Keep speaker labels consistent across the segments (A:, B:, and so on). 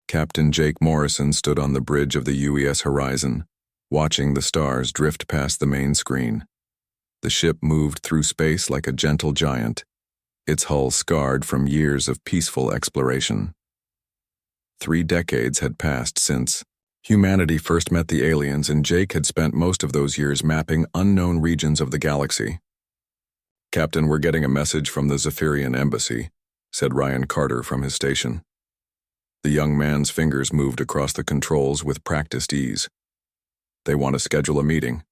A: Captain Jake Morrison stood on the bridge of the UES Horizon, watching the stars drift past the main screen. The ship moved through space like a gentle giant, its hull scarred from years of peaceful exploration. 3 decades had passed since humanity first met the aliens, and Jake had spent most of those years mapping unknown regions of the galaxy. "Captain, we're getting a message from the Zephyrian embassy," said Ryan Carter from his station. The young man's fingers moved across the controls with practiced ease. "They want to schedule a meeting."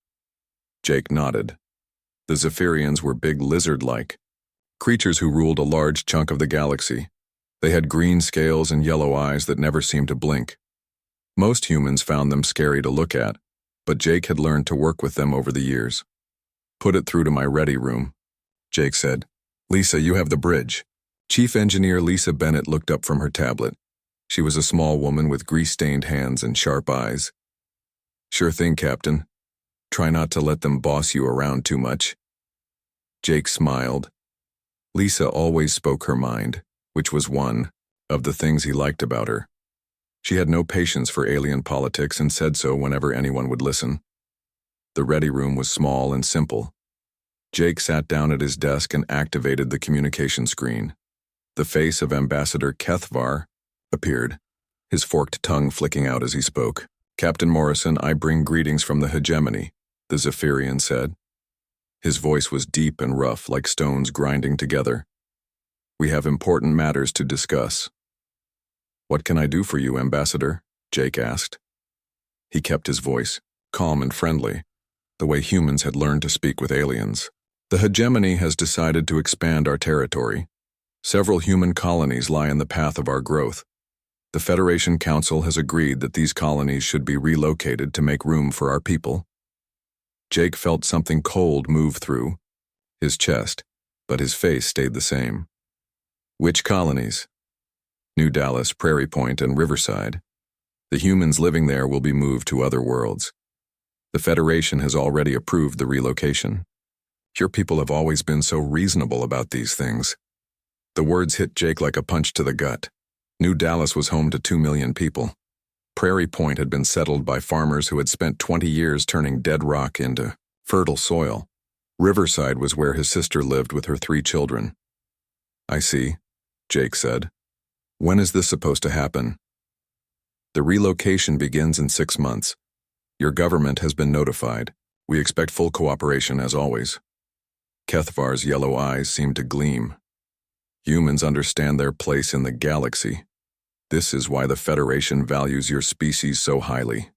A: Jake nodded. The Zephyrians were big lizard-like creatures who ruled a large chunk of the galaxy. They had green scales and yellow eyes that never seemed to blink. Most humans found them scary to look at, but Jake had learned to work with them over the years. "Put it through to my ready room," Jake said. "Lisa, you have the bridge." Chief Engineer Lisa Bennett looked up from her tablet. She was a small woman with grease-stained hands and sharp eyes. "Sure thing, Captain. Try not to let them boss you around too much." Jake smiled. Lisa always spoke her mind, which was one of the things he liked about her. She had no patience for alien politics and said so whenever anyone would listen. The ready room was small and simple. Jake sat down at his desk and activated the communication screen. The face of Ambassador Kethvar appeared, his forked tongue flicking out as he spoke. "Captain Morrison, I bring greetings from the hegemony," the Zephyrian said. His voice was deep and rough, like stones grinding together. "We have important matters to discuss." "What can I do for you, Ambassador?" Jake asked. He kept his voice calm and friendly, the way humans had learned to speak with aliens. "The hegemony has decided to expand our territory. Several human colonies lie in the path of our growth. The Federation Council has agreed that these colonies should be relocated to make room for our people." Jake felt something cold move through his chest, but his face stayed the same. "Which colonies?" "New Dallas, Prairie Point, and Riverside. The humans living there will be moved to other worlds. The Federation has already approved the relocation. Your people have always been so reasonable about these things." The words hit Jake like a punch to the gut. New Dallas was home to 2 million people. Prairie Point had been settled by farmers who had spent 20 years turning dead rock into fertile soil. Riverside was where his sister lived with her 3 children. "I see," Jake said. "When is this supposed to happen?" "The relocation begins in 6 months. Your government has been notified. We expect full cooperation as always." Kethvar's yellow eyes seemed to gleam. "Humans understand their place in the galaxy. This is why the Federation values your species so highly."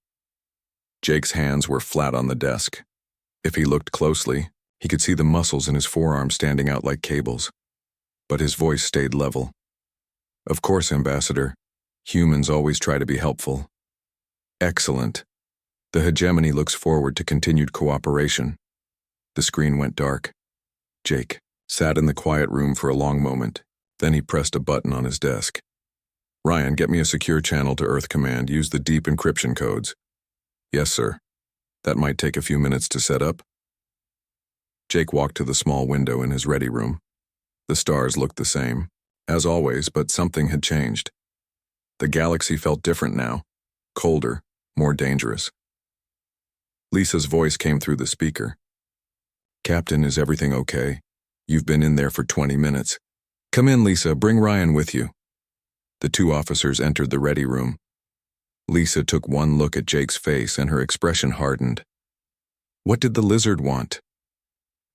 A: Jake's hands were flat on the desk. If he looked closely, he could see the muscles in his forearm standing out like cables. But his voice stayed level. "Of course, Ambassador. Humans always try to be helpful." "Excellent. The hegemony looks forward to continued cooperation." The screen went dark. Jake sat in the quiet room for a long moment. Then he pressed a button on his desk. "Ryan, get me a secure channel to Earth Command. Use the deep encryption codes." "Yes, sir. That might take a few minutes to set up." Jake walked to the small window in his ready room. The stars looked the same, as always, but something had changed. The galaxy felt different now, colder, more dangerous. Lisa's voice came through the speaker. "Captain, is everything okay? You've been in there for 20 minutes. Come in, Lisa. Bring Ryan with you." The 2 officers entered the ready room. Lisa took one look at Jake's face and her expression hardened. "What did the lizard want?"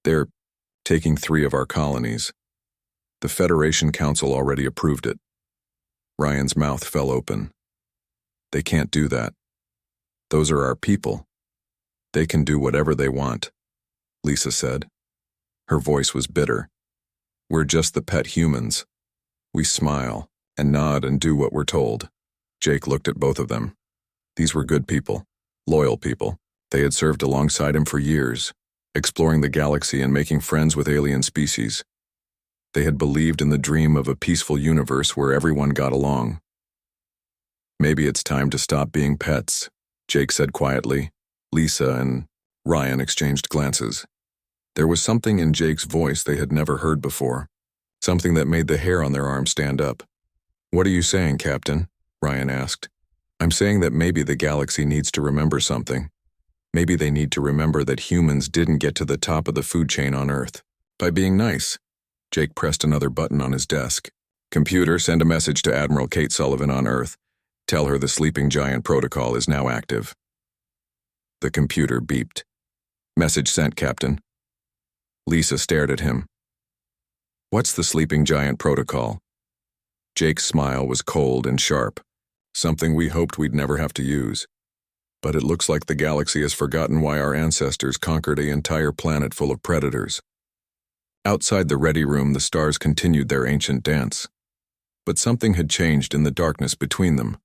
A: "They're taking 3 of our colonies. The Federation Council already approved it." Ryan's mouth fell open. "They can't do that. Those are our people. They can do whatever they want," Lisa said. Her voice was bitter. "We're just the pet humans. We smile and nod and do what we're told." Jake looked at both of them. These were good people, loyal people. They had served alongside him for years, exploring the galaxy and making friends with alien species. They had believed in the dream of a peaceful universe where everyone got along. "Maybe it's time to stop being pets," Jake said quietly. Lisa and Ryan exchanged glances. There was something in Jake's voice they had never heard before, something that made the hair on their arms stand up. "What are you saying, Captain?" Ryan asked. I'm saying that maybe the galaxy needs to remember something. Maybe they need to remember that humans didn't get to the top of the food chain on Earth by being nice. Jake pressed another button on his desk. Computer, send a message to Admiral Kate Sullivan on Earth. Tell her the sleeping giant protocol is now active. The computer beeped. Message sent, Captain. Lisa stared at him. What's the sleeping giant protocol? Jake's smile was cold and sharp. Something we hoped we'd never have to use. But it looks like the galaxy has forgotten why our ancestors conquered an entire planet full of predators. Outside the ready room, the stars continued their ancient dance. But something had changed in the darkness between them.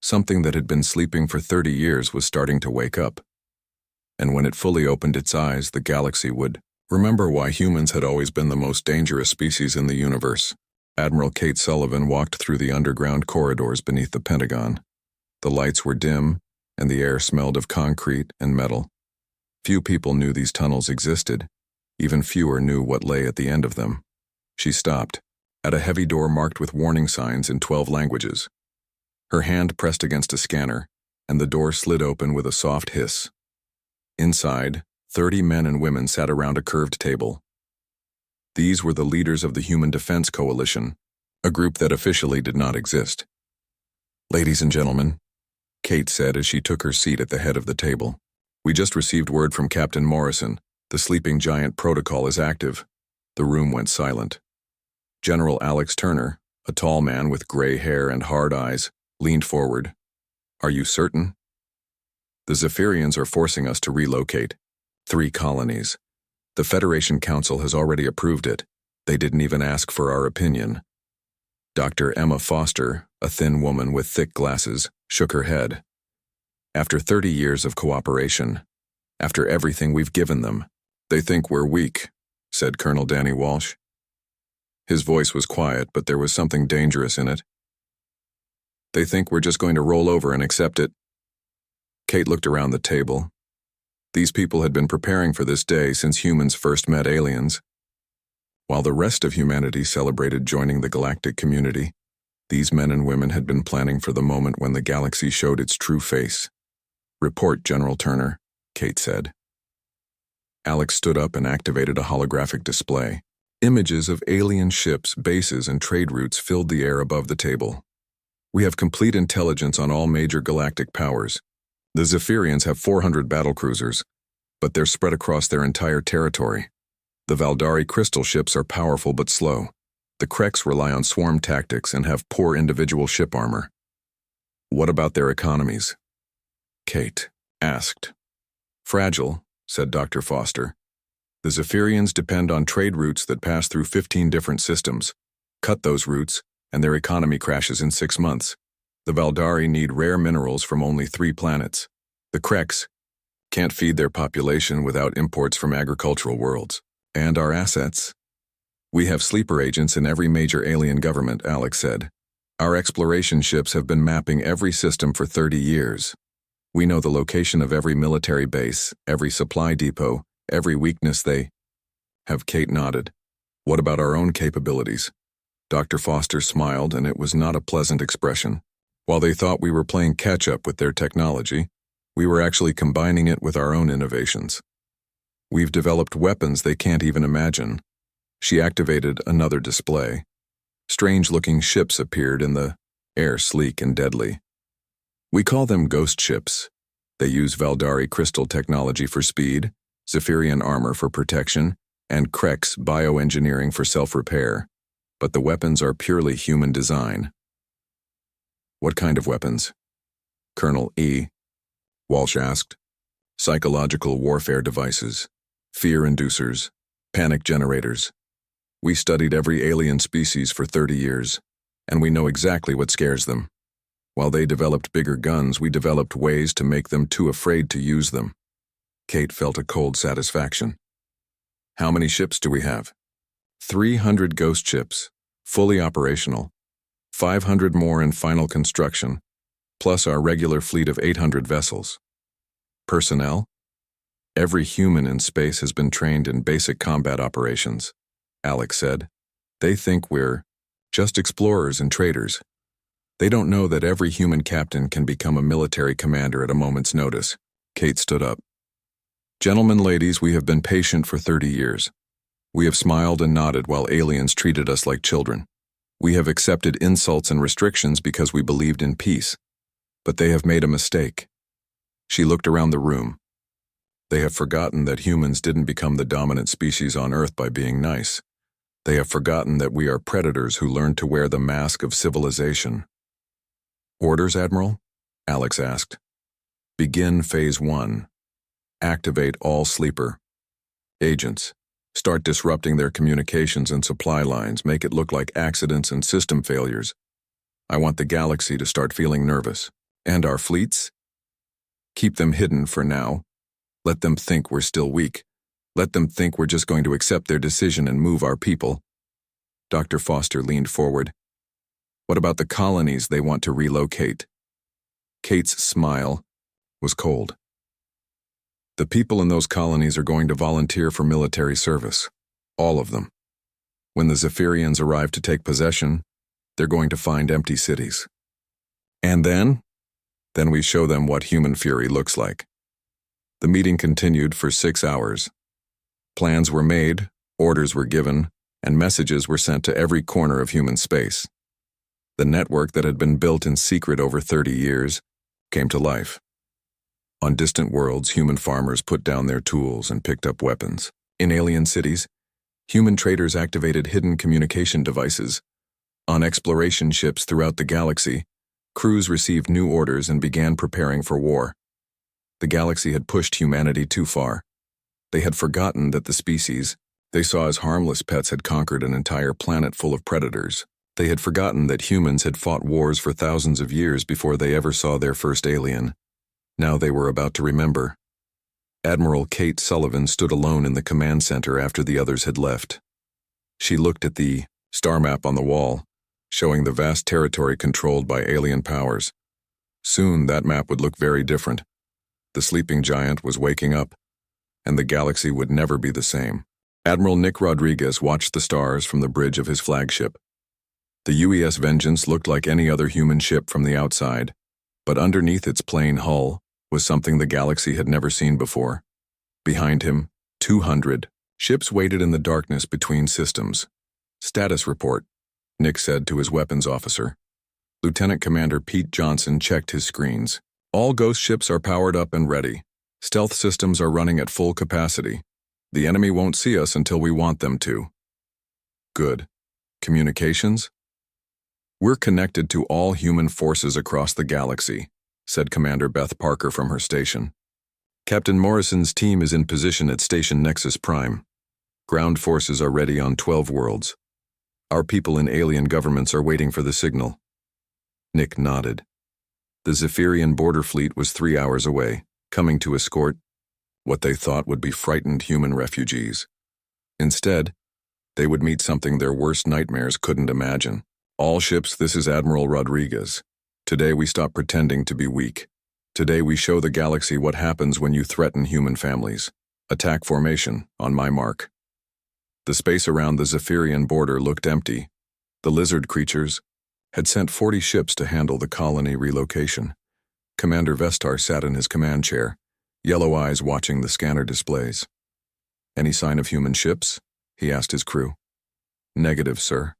A: Something that had been sleeping for 30 years was starting to wake up. And when it fully opened its eyes, the galaxy would remember why humans had always been the most dangerous species in the universe. Admiral Kate Sullivan walked through the underground corridors beneath the Pentagon. The lights were dim, and the air smelled of concrete and metal. Few people knew these tunnels existed. Even fewer knew what lay at the end of them. She stopped, at a heavy door marked with warning signs in 12 languages. Her hand pressed against a scanner, and the door slid open with a soft hiss. Inside, 30 men and women sat around a curved table. These were the leaders of the Human Defense Coalition, a group that officially did not exist. Ladies and gentlemen, Kate said as she took her seat at the head of the table, we just received word from Captain Morrison. The sleeping giant protocol is active. The room went silent. General Alex Turner, a tall man with gray hair and hard eyes, leaned forward. Are you certain? The Zephyrians are forcing us to relocate. 3 colonies. The Federation Council has already approved it. They didn't even ask for our opinion. Dr. Emma Foster, a thin woman with thick glasses, shook her head. After 30 years of cooperation, after everything we've given them, they think we're weak, said Colonel Danny Walsh. His voice was quiet, but there was something dangerous in it. They think we're just going to roll over and accept it. Kate looked around the table. These people had been preparing for this day since humans first met aliens. While the rest of humanity celebrated joining the galactic community, these men and women had been planning for the moment when the galaxy showed its true face. Report, General Turner, Kate said. Alex stood up and activated a holographic display. Images of alien ships, bases, and trade routes filled the air above the table. We have complete intelligence on all major galactic powers. The Zephyrians have 400 battlecruisers, but they're spread across their entire territory. The Valdari crystal ships are powerful but slow. The Quakes rely on swarm tactics and have poor individual ship armor. What about their economies? Kate asked. Fragile, said Dr. Foster. The Zephyrians depend on trade routes that pass through 15 different systems. Cut those routes, and their economy crashes in 6 months. The Valdari need rare minerals from only 3 planets. The Quakes can't feed their population without imports from agricultural worlds. And our assets? We have sleeper agents in every major alien government, Alex said. Our exploration ships have been mapping every system for 30 years. We know the location of every military base, every supply depot, every weakness they have. Kate nodded. What about our own capabilities? Dr. Foster smiled, and it was not a pleasant expression. While they thought we were playing catch-up with their technology, we were actually combining it with our own innovations. We've developed weapons they can't even imagine. She activated another display. Strange-looking ships appeared in the air, sleek and deadly. We call them ghost ships. They use Valdari crystal technology for speed, Zephyrian armor for protection, and Quakes bioengineering for self-repair. But the weapons are purely human design. What kind of weapons? Colonel E. Walsh asked. Psychological warfare devices, fear inducers, panic generators. We studied every alien species for 30 years, and we know exactly what scares them. While they developed bigger guns, we developed ways to make them too afraid to use them. Kate felt a cold satisfaction. How many ships do we have? 300 ghost ships, fully operational. 500 more in final construction, plus our regular fleet of 800 vessels. Personnel? Every human in space has been trained in basic combat operations, Alex said. They think we're just explorers and traders. They don't know that every human captain can become a military commander at a moment's notice. Kate stood up. Gentlemen, ladies, we have been patient for 30 years. We have smiled and nodded while aliens treated us like children. We have accepted insults and restrictions because we believed in peace. But they have made a mistake. She looked around the room. They have forgotten that humans didn't become the dominant species on Earth by being nice. They have forgotten that we are predators who learned to wear the mask of civilization. Orders, Admiral? Alex asked. Begin Phase 1. Activate all sleeper. Agents, start disrupting their communications and supply lines, make it look like accidents and system failures. I want the galaxy to start feeling nervous. And our fleets? Keep them hidden for now. Let them think we're still weak. Let them think we're just going to accept their decision and move our people. Dr. Foster leaned forward. What about the colonies they want to relocate? Kate's smile was cold. The people in those colonies are going to volunteer for military service. All of them. When the Zephyrians arrive to take possession, they're going to find empty cities. And then? Then we show them what human fury looks like. The meeting continued for 6 hours. Plans were made, orders were given, and messages were sent to every corner of human space. The network that had been built in secret over 30 years came to life. On distant worlds, human farmers put down their tools and picked up weapons. In alien cities, human traders activated hidden communication devices. On exploration ships throughout the galaxy, crews received new orders and began preparing for war. The galaxy had pushed humanity too far. They had forgotten that the species they saw as harmless pets had conquered an entire planet full of predators. They had forgotten that humans had fought wars for thousands of years before they ever saw their first alien. Now they were about to remember. Admiral Kate Sullivan stood alone in the command center after the others had left. She looked at the star map on the wall, showing the vast territory controlled by alien powers. Soon that map would look very different. The sleeping giant was waking up, and the galaxy would never be the same. Admiral Nick Rodriguez watched the stars from the bridge of his flagship. The UES Vengeance looked like any other human ship from the outside, but underneath its plain hull was something the galaxy had never seen before. Behind him, 200 ships waited in the darkness between systems. Status report, Nick said to his weapons officer. Lieutenant Commander Pete Johnson checked his screens. All ghost ships are powered up and ready. Stealth systems are running at full capacity. The enemy won't see us until we want them to. Good. Communications? We're connected to all human forces across the galaxy, said Commander Beth Parker from her station. Captain Morrison's team is in position at Station Nexus Prime. Ground forces are ready on 12 worlds. Our people in alien governments are waiting for the signal. Nick nodded. The Zephyrian border fleet was 3 hours away, coming to escort what they thought would be frightened human refugees. Instead, they would meet something their worst nightmares couldn't imagine. All ships, this is Admiral Rodriguez. Today we stop pretending to be weak. Today we show the galaxy what happens when you threaten human families. Attack formation, on my mark. The space around the Zephyrian border looked empty. The lizard creatures had sent 40 ships to handle the colony relocation. Commander Vestar sat in his command chair, yellow eyes watching the scanner displays. Any sign of human ships? He asked his crew. Negative, sir.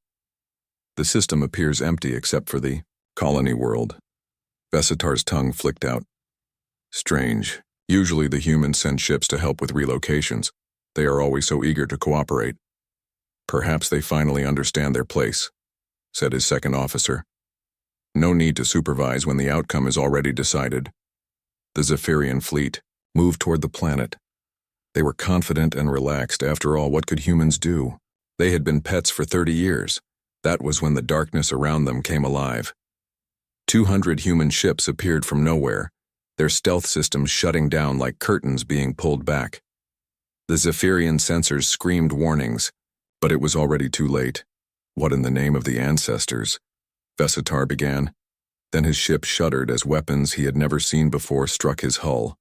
A: The system appears empty except for the colony world. Vesitar's tongue flicked out. Strange. Usually the humans send ships to help with relocations. They are always so eager to cooperate. Perhaps they finally understand their place, said his second officer. No need to supervise when the outcome is already decided. The Zephyrian fleet moved toward the planet. They were confident and relaxed. After all, what could humans do? They had been pets for 30 years. That was when the darkness around them came alive. 200 human ships appeared from nowhere, their stealth systems shutting down like curtains being pulled back. The Zephyrian sensors screamed warnings, but it was already too late. What in the name of the ancestors? Vesitar began. Then his ship shuddered as weapons he had never seen before struck his hull.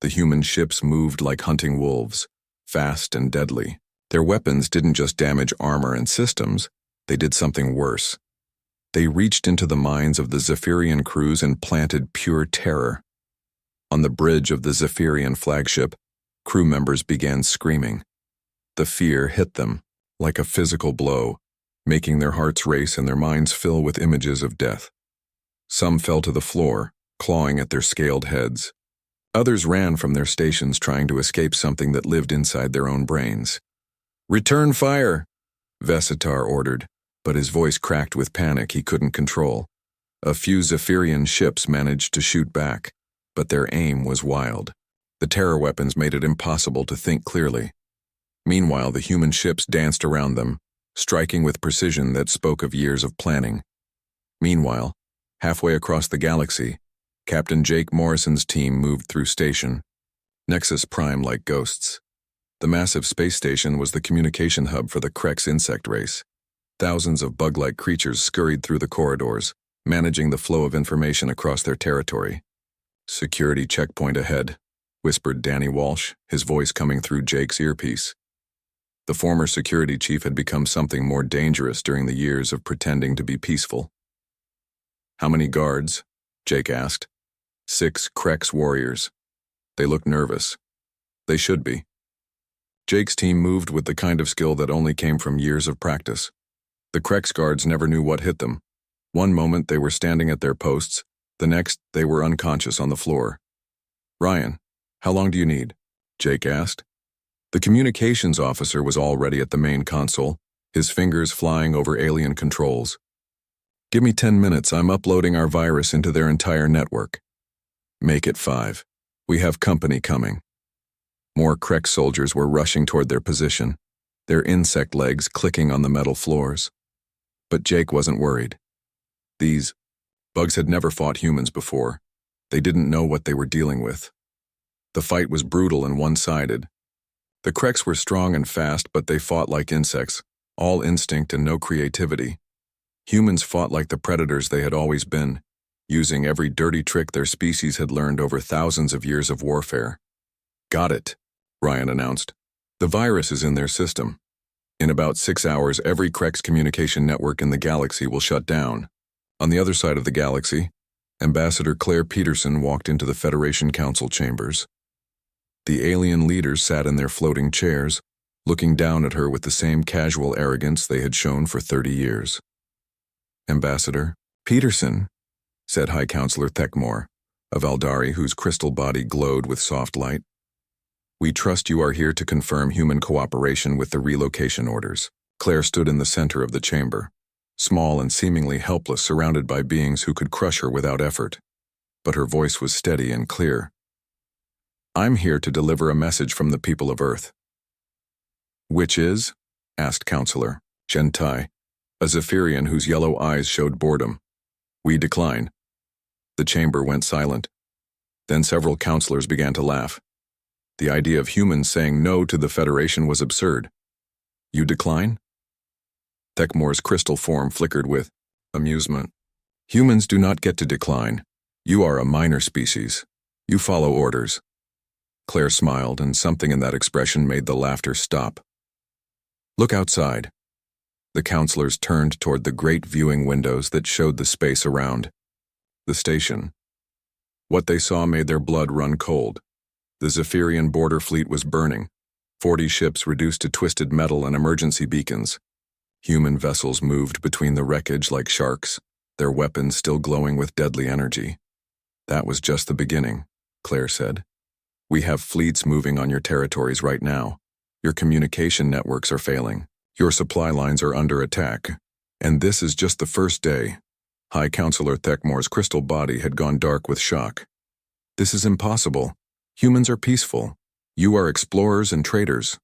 A: The human ships moved like hunting wolves, fast and deadly. Their weapons didn't just damage armor and systems, they did something worse. They reached into the minds of the Zephyrian crews and planted pure terror. On the bridge of the Zephyrian flagship, crew members began screaming. The fear hit them, like a physical blow, making their hearts race and their minds fill with images of death. Some fell to the floor, clawing at their scaled heads. Others ran from their stations trying to escape something that lived inside their own brains. "Return fire!" Vesitar ordered, but his voice cracked with panic he couldn't control. A few Zephyrian ships managed to shoot back, but their aim was wild. The terror weapons made it impossible to think clearly. Meanwhile, the human ships danced around them, striking with precision that spoke of years of planning. Meanwhile, halfway across the galaxy, Captain Jake Morrison's team moved through station, Nexus Prime like ghosts. The massive space station was the communication hub for the Quakes insect race. Thousands of bug-like creatures scurried through the corridors, managing the flow of information across their territory. "Security checkpoint ahead," whispered Danny Walsh, his voice coming through Jake's earpiece. The former security chief had become something more dangerous during the years of pretending to be peaceful. "How many guards?" Jake asked. 6 Quakes warriors. They looked nervous. They should be. Jake's team moved with the kind of skill that only came from years of practice. The Quakes guards never knew what hit them. One moment they were standing at their posts, the next they were unconscious on the floor. "Ryan, how long do you need?" Jake asked. The communications officer was already at the main console, his fingers flying over alien controls. "Give me 10 minutes, I'm uploading our virus into their entire network." "Make it 5. We have company coming." More Quakes soldiers were rushing toward their position, their insect legs clicking on the metal floors. But Jake wasn't worried. These bugs had never fought humans before. They didn't know what they were dealing with. The fight was brutal and one-sided. The Quakes were strong and fast, but they fought like insects, all instinct and no creativity. Humans fought like the predators they had always been, using every dirty trick their species had learned over thousands of years of warfare. "Got it," Ryan announced. "The virus is in their system. In about 6 hours, every Quakes communication network in the galaxy will shut down." On the other side of the galaxy, Ambassador Claire Peterson walked into the Federation Council chambers. The alien leaders sat in their floating chairs, looking down at her with the same casual arrogance they had shown for 30 years. "Ambassador Peterson," said High Counselor Thekmore, a Valdari whose crystal body glowed with soft light. "We trust you are here to confirm human cooperation with the relocation orders." Claire stood in the center of the chamber, small and seemingly helpless, surrounded by beings who could crush her without effort. But her voice was steady and clear. "I'm here to deliver a message from the people of Earth." "Which is?" asked Counselor Gentai, a Zephyrian whose yellow eyes showed boredom. "We decline." The chamber went silent. Then several counselors began to laugh. The idea of humans saying no to the Federation was absurd. "You decline?" Thekmore's crystal form flickered with amusement. "Humans do not get to decline. You are a minor species. You follow orders." Claire smiled, and something in that expression made the laughter stop. "Look outside." The counselors turned toward the great viewing windows that showed the space around. The station. What they saw made their blood run cold. The Zephyrian border fleet was burning, 40 ships reduced to twisted metal and emergency beacons. Human vessels moved between the wreckage like sharks, their weapons still glowing with deadly energy. "That was just the beginning," Claire said. "We have fleets moving on your territories right now. Your communication networks are failing. Your supply lines are under attack. And this is just the first day." High Counselor Thekmore's crystal body had gone dark with shock. "This is impossible. Humans are peaceful. You are explorers and traders."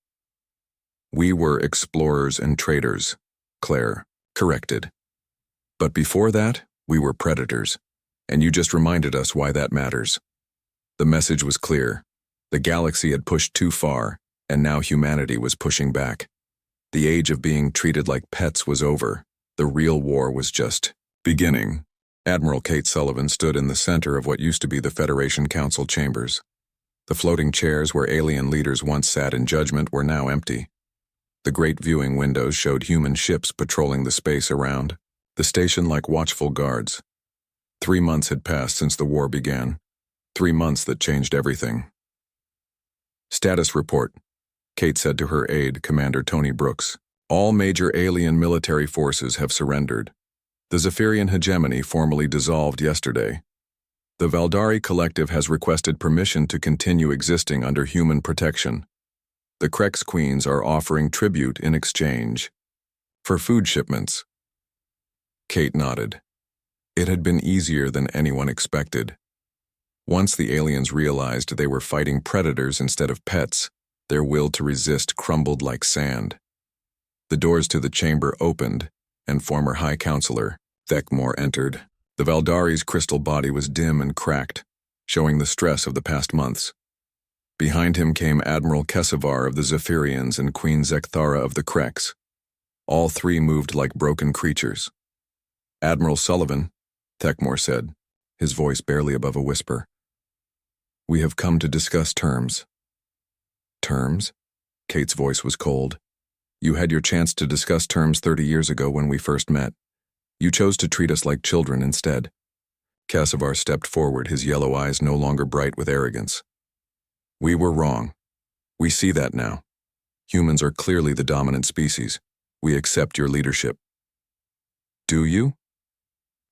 A: "We were explorers and traders," Claire corrected. "But before that, we were predators. And you just reminded us why that matters." The message was clear. The galaxy had pushed too far, and now humanity was pushing back. The age of being treated like pets was over. The real war was just beginning. Admiral Kate Sullivan stood in the center of what used to be the Federation Council chambers. The floating chairs where alien leaders once sat in judgment were now empty. The great viewing windows showed human ships patrolling the space around. the station like watchful guards. 3 months had passed since the war began. 3 months that changed everything. Status report, Kate said to her aide, Commander Tony Brooks. All major alien military forces have surrendered. The Zephyrian hegemony formally dissolved yesterday. The Valdari Collective has requested permission to continue existing under human protection. The Quakes Queens are offering tribute in exchange for food shipments. Kate nodded. It had been easier than anyone expected. Once the aliens realized they were fighting predators instead of pets, their will to resist crumbled like sand. The doors to the chamber opened, and former High Counselor Thekmore entered. The Valdari's crystal body was dim and cracked, showing the stress of the past months. Behind him came Admiral Kesevar of the Zephyrians and Queen Zekthara of the Quakes. All three moved like broken creatures. Admiral Sullivan, Thekmore said, his voice barely above a whisper. We have come to discuss terms. Terms? Kate's voice was cold. You had your chance to discuss terms 30 years ago when we first met. You chose to treat us like children instead. Kesevar stepped forward, his yellow eyes no longer bright with arrogance. We were wrong. We see that now. Humans are clearly the dominant species. We accept your leadership. Do you?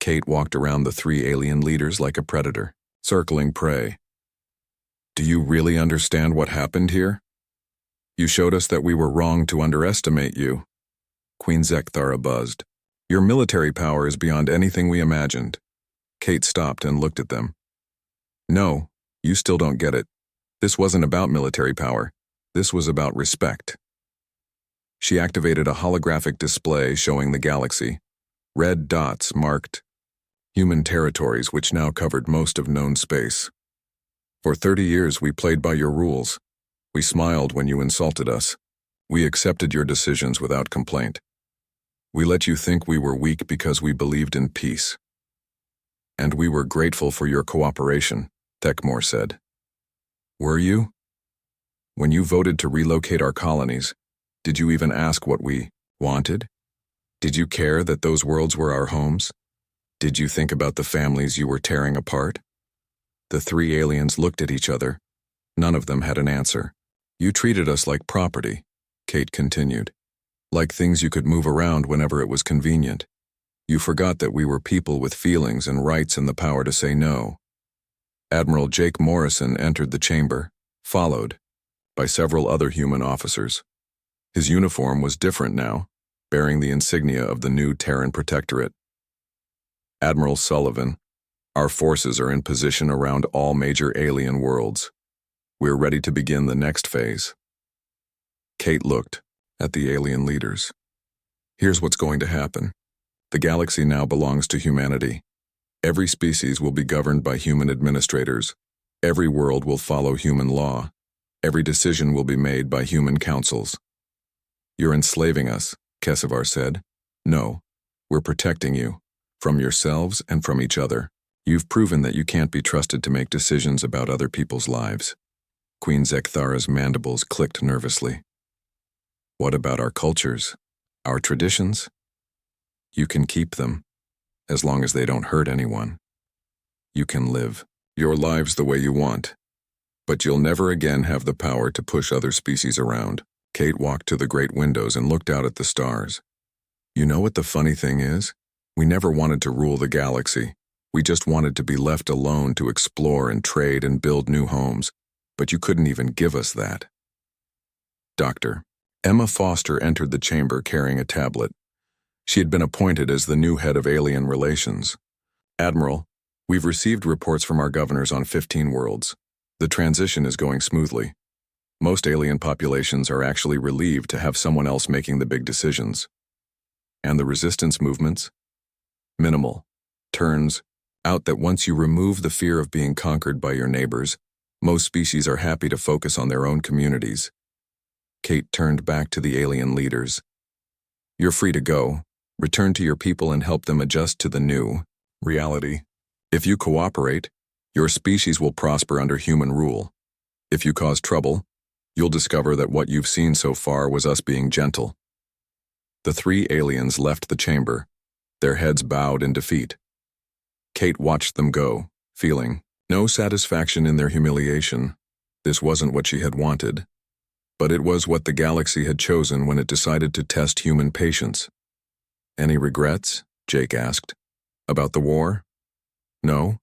A: Kate walked around the three alien leaders like a predator, circling prey. Do you really understand what happened here? You showed us that we were wrong to underestimate you. Queen Zekthara buzzed. Your military power is beyond anything we imagined. Kate stopped and looked at them. No, you still don't get it. This wasn't about military power. This was about respect. She activated a holographic display showing the galaxy. Red dots marked human territories which now covered most of known space. For 30 years we played by your rules. We smiled when you insulted us. We accepted your decisions without complaint. We let you think we were weak because we believed in peace. And we were grateful for your cooperation, Thekmore said. Were you? When you voted to relocate our colonies, did you even ask what we wanted? Did you care that those worlds were our homes? Did you think about the families you were tearing apart? The three aliens looked at each other. None of them had an answer. You treated us like property, Kate continued. Like things you could move around whenever it was convenient. You forgot that we were people with feelings and rights and the power to say no. Admiral Jake Morrison entered the chamber, followed by several other human officers. His uniform was different now, bearing the insignia of the new Terran Protectorate. Admiral Sullivan, our forces are in position around all major alien worlds. We're ready to begin the next phase. Kate looked at the alien leaders. Here's what's going to happen. The galaxy now belongs to humanity. Every species will be governed by human administrators. Every world will follow human law. Every decision will be made by human councils. You're enslaving us, Kesevar said. No, we're protecting you, from yourselves and from each other. You've proven that you can't be trusted to make decisions about other people's lives. Queen Zekthara's mandibles clicked nervously. What about our cultures, our traditions? You can keep them, as long as they don't hurt anyone. You can live your lives the way you want, but you'll never again have the power to push other species around. Kate walked to the great windows and looked out at the stars. You know what the funny thing is? We never wanted to rule the galaxy. We just wanted to be left alone to explore and trade and build new homes, but you couldn't even give us that. Dr. Emma Foster entered the chamber carrying a tablet. She had been appointed as the new head of alien relations. Admiral, we've received reports from our governors on 15 worlds. The transition is going smoothly. Most alien populations are actually relieved to have someone else making the big decisions. And the resistance movements? Minimal. Turns out that once you remove the fear of being conquered by your neighbors, most species are happy to focus on their own communities. Kate turned back to the alien leaders. You're free to go. Return to your people and help them adjust to the new reality. If you cooperate, your species will prosper under human rule. If you cause trouble, you'll discover that what you've seen so far was us being gentle. The three aliens left the chamber, their heads bowed in defeat. Kate watched them go, feeling no satisfaction in their humiliation. This wasn't what she had wanted, but it was what the galaxy had chosen when it decided to test human patience. "Any regrets?" Jake asked. "About the war?" "No."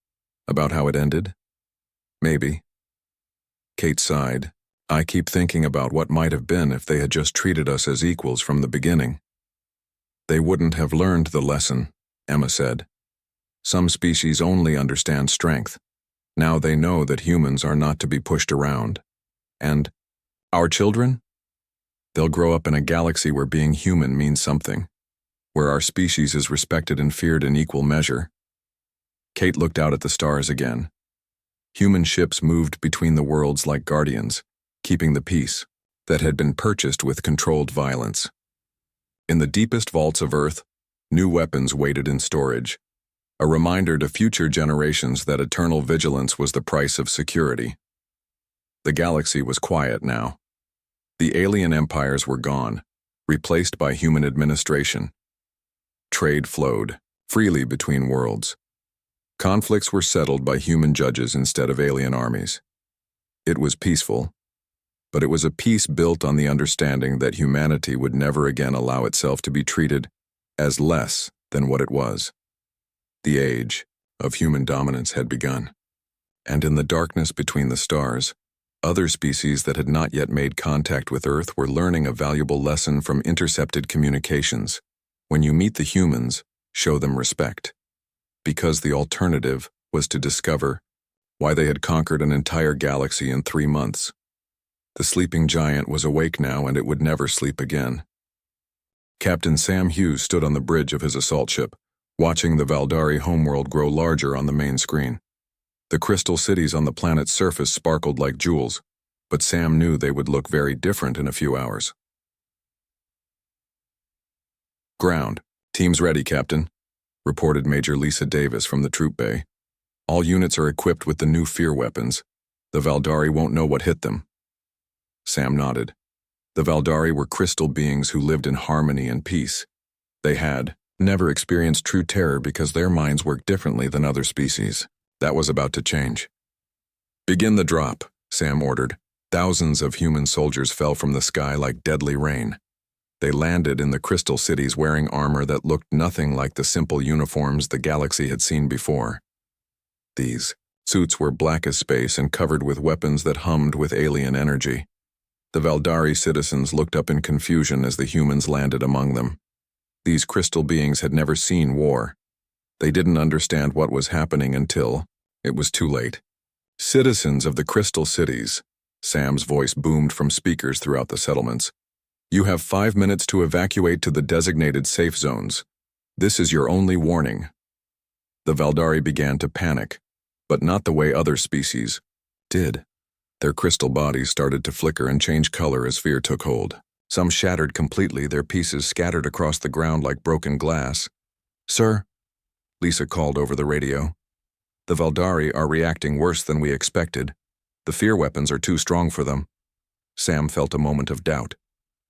A: "About how it ended?" "Maybe." Kate sighed. "I keep thinking about what might have been if they had just treated us as equals from the beginning." "They wouldn't have learned the lesson," Emma said. "Some species only understand strength. Now they know that humans are not to be pushed around. And our children? They'll grow up in a galaxy where being human means something, where our species is respected and feared in equal measure." Kate looked out at the stars again. Human ships moved between the worlds like guardians, keeping the peace that had been purchased with controlled violence. In the deepest vaults of Earth, new weapons waited in storage, a reminder to future generations that eternal vigilance was the price of security. The galaxy was quiet now. The alien empires were gone, replaced by human administration. Trade flowed freely between worlds. Conflicts were settled by human judges instead of alien armies. It was peaceful, but it was a peace built on the understanding that humanity would never again allow itself to be treated as less than what it was. The age of human dominance had begun, and in the darkness between the stars, other species that had not yet made contact with Earth were learning a valuable lesson from intercepted communications. When you meet the humans, show them respect. Because the alternative was to discover why they had conquered an entire galaxy in 3 months. The sleeping giant was awake now, and it would never sleep again. Captain Sam Hughes stood on the bridge of his assault ship, watching the Valdari homeworld grow larger on the main screen. The crystal cities on the planet's surface sparkled like jewels, but Sam knew they would look very different in a few hours. "Ground. Team's ready, Captain," reported Major Lisa Davis from the troop bay. "All units are equipped with the new fear weapons. The Valdari won't know what hit them." Sam nodded. The Valdari were crystal beings who lived in harmony and peace. They had never experienced true terror because their minds worked differently than other species. That was about to change. "Begin the drop," Sam ordered. Thousands of human soldiers fell from the sky like deadly rain. They landed in the crystal cities wearing armor that looked nothing like the simple uniforms the galaxy had seen before. These suits were black as space and covered with weapons that hummed with alien energy. The Valdari citizens looked up in confusion as the humans landed among them. These crystal beings had never seen war. They didn't understand what was happening until it was too late. "Citizens of the crystal cities," Sam's voice boomed from speakers throughout the settlements. "You have 5 minutes to evacuate to the designated safe zones. This is your only warning." The Valdari began to panic, but not the way other species did. Their crystal bodies started to flicker and change color as fear took hold. Some shattered completely, their pieces scattered across the ground like broken glass. "Sir," Lisa called over the radio. "The Valdari are reacting worse than we expected. The fear weapons are too strong for them." Sam felt a moment of doubt.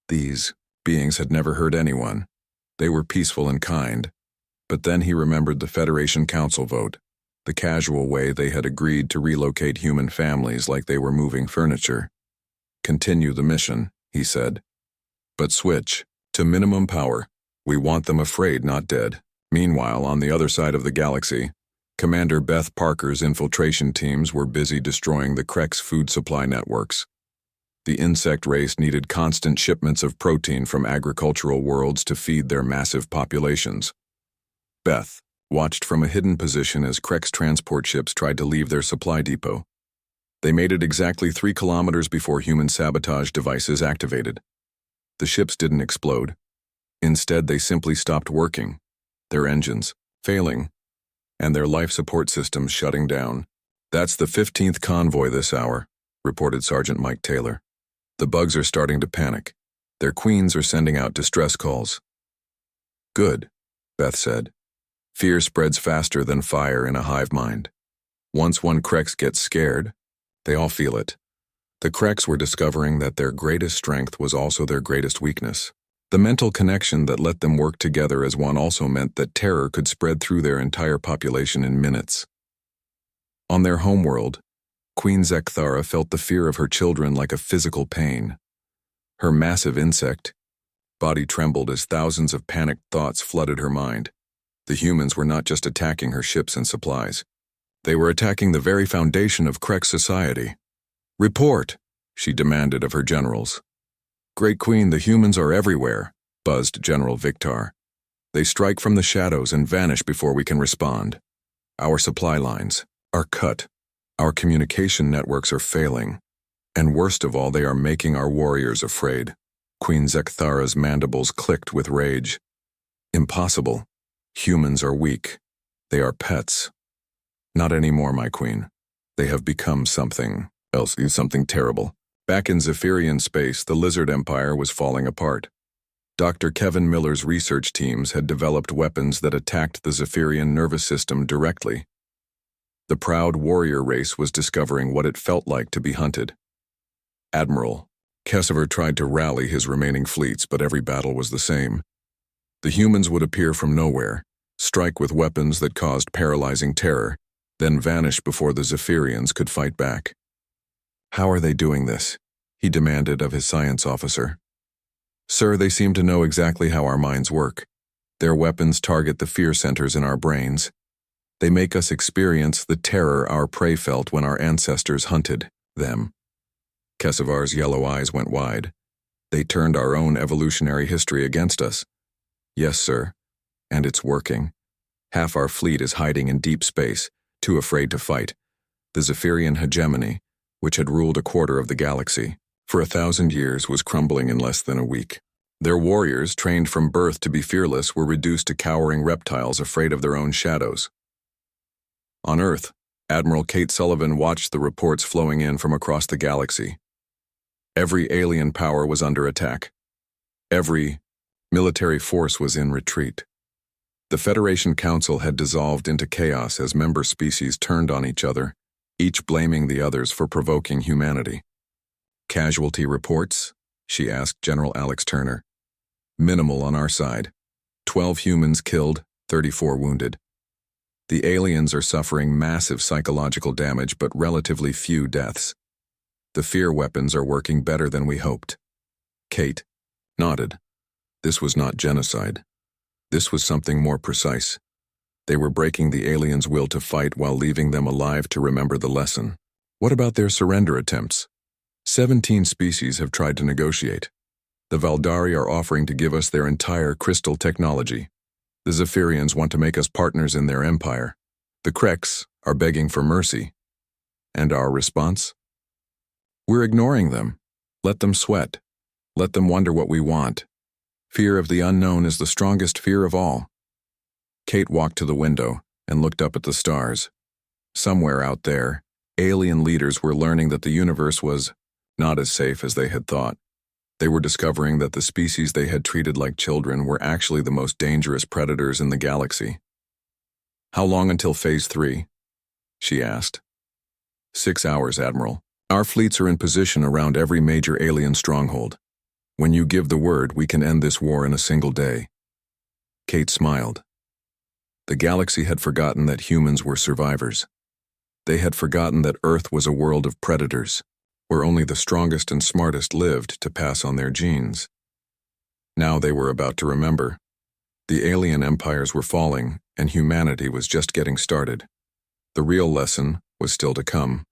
A: These beings had never hurt anyone. They were peaceful and kind. But then he remembered the Federation Council vote, the casual way they had agreed to relocate human families like they were moving furniture. "Continue the mission," he said. "But switch to minimum power. We want them afraid, not dead." Meanwhile, on the other side of the galaxy, Commander Beth Parker's infiltration teams were busy destroying the Quakes food supply networks. The insect race needed constant shipments of protein from agricultural worlds to feed their massive populations. Beth watched from a hidden position as Quakes transport ships tried to leave their supply depot. They made it exactly 3 kilometers before human sabotage devices activated. The ships didn't explode. Instead, they simply stopped working, their engines failing, and their life support systems shutting down. "That's the 15th convoy this hour," reported Sergeant Mike Taylor. "The bugs are starting to panic. Their queens are sending out distress calls." "Good," Beth said. "Fear spreads faster than fire in a hive mind. Once one Quakes gets scared, they all feel it." The Quakes were discovering that their greatest strength was also their greatest weakness. The mental connection that let them work together as one also meant that terror could spread through their entire population in minutes. On their homeworld, Queen Zekthara felt the fear of her children like a physical pain. Her massive insect body trembled as thousands of panicked thoughts flooded her mind. The humans were not just attacking her ships and supplies. They were attacking the very foundation of Quakes society. "Report," she demanded of her generals. "Great Queen, the humans are everywhere," buzzed General Victar. "They strike from the shadows and vanish before we can respond. Our supply lines are cut. Our communication networks are failing. And worst of all, they are making our warriors afraid." Queen Zekthara's mandibles clicked with rage. "Impossible. Humans are weak. They are pets." "Not anymore, my queen. They have become something else, something terrible." Back in Zephyrian space, the Lizard Empire was falling apart. Dr. Kevin Miller's research teams had developed weapons that attacked the Zephyrian nervous system directly. The proud warrior race was discovering what it felt like to be hunted. Admiral Kessever tried to rally his remaining fleets, but every battle was the same. The humans would appear from nowhere, strike with weapons that caused paralyzing terror, then vanish before the Zephyrians could fight back. "How are they doing this?" he demanded of his science officer. "Sir, they seem to know exactly how our minds work. Their weapons target the fear centers in our brains. They make us experience the terror our prey felt when our ancestors hunted them." Kessevar's yellow eyes went wide. "They turned our own evolutionary history against us." "Yes, sir. And it's working. Half our fleet is hiding in deep space, too afraid to fight. The Zephyrian hegemony, which had ruled a quarter of the galaxy for 1,000 years, was crumbling in less than a week. Their warriors, trained from birth to be fearless, were reduced to cowering reptiles afraid of their own shadows. On Earth, Admiral Kate Sullivan watched the reports flowing in from across the galaxy. Every alien power was under attack. Every military force was in retreat. The Federation Council had dissolved into chaos as member species turned on each other, each blaming the others for provoking humanity. "Casualty reports?" she asked General Alex Turner. "Minimal on our side. 12 humans killed, 34 wounded. The aliens are suffering massive psychological damage but relatively few deaths. The fear weapons are working better than we hoped." Kate nodded. This was not genocide. This was something more precise. They were breaking the aliens' will to fight while leaving them alive to remember the lesson. "What about their surrender attempts?" 17 species have tried to negotiate. The Valdari are offering to give us their entire crystal technology. The Zephyrians want to make us partners in their empire. The Quakes are begging for mercy. And our response? We're ignoring them. Let them sweat. Let them wonder what we want. Fear of the unknown is the strongest fear of all. Kate walked to the window and looked up at the stars. Somewhere out there, alien leaders were learning that the universe was not as safe as they had thought. They were discovering that the species they had treated like children were actually the most dangerous predators in the galaxy. "How long until Phase 3? She asked. 6 hours, Admiral. Our fleets are in position around every major alien stronghold. When you give the word, we can end this war in a single day." Kate smiled. The galaxy had forgotten that humans were survivors. They had forgotten that Earth was a world of predators, where only the strongest and smartest lived to pass on their genes. Now they were about to remember. The alien empires were falling, and humanity was just getting started. The real lesson was still to come.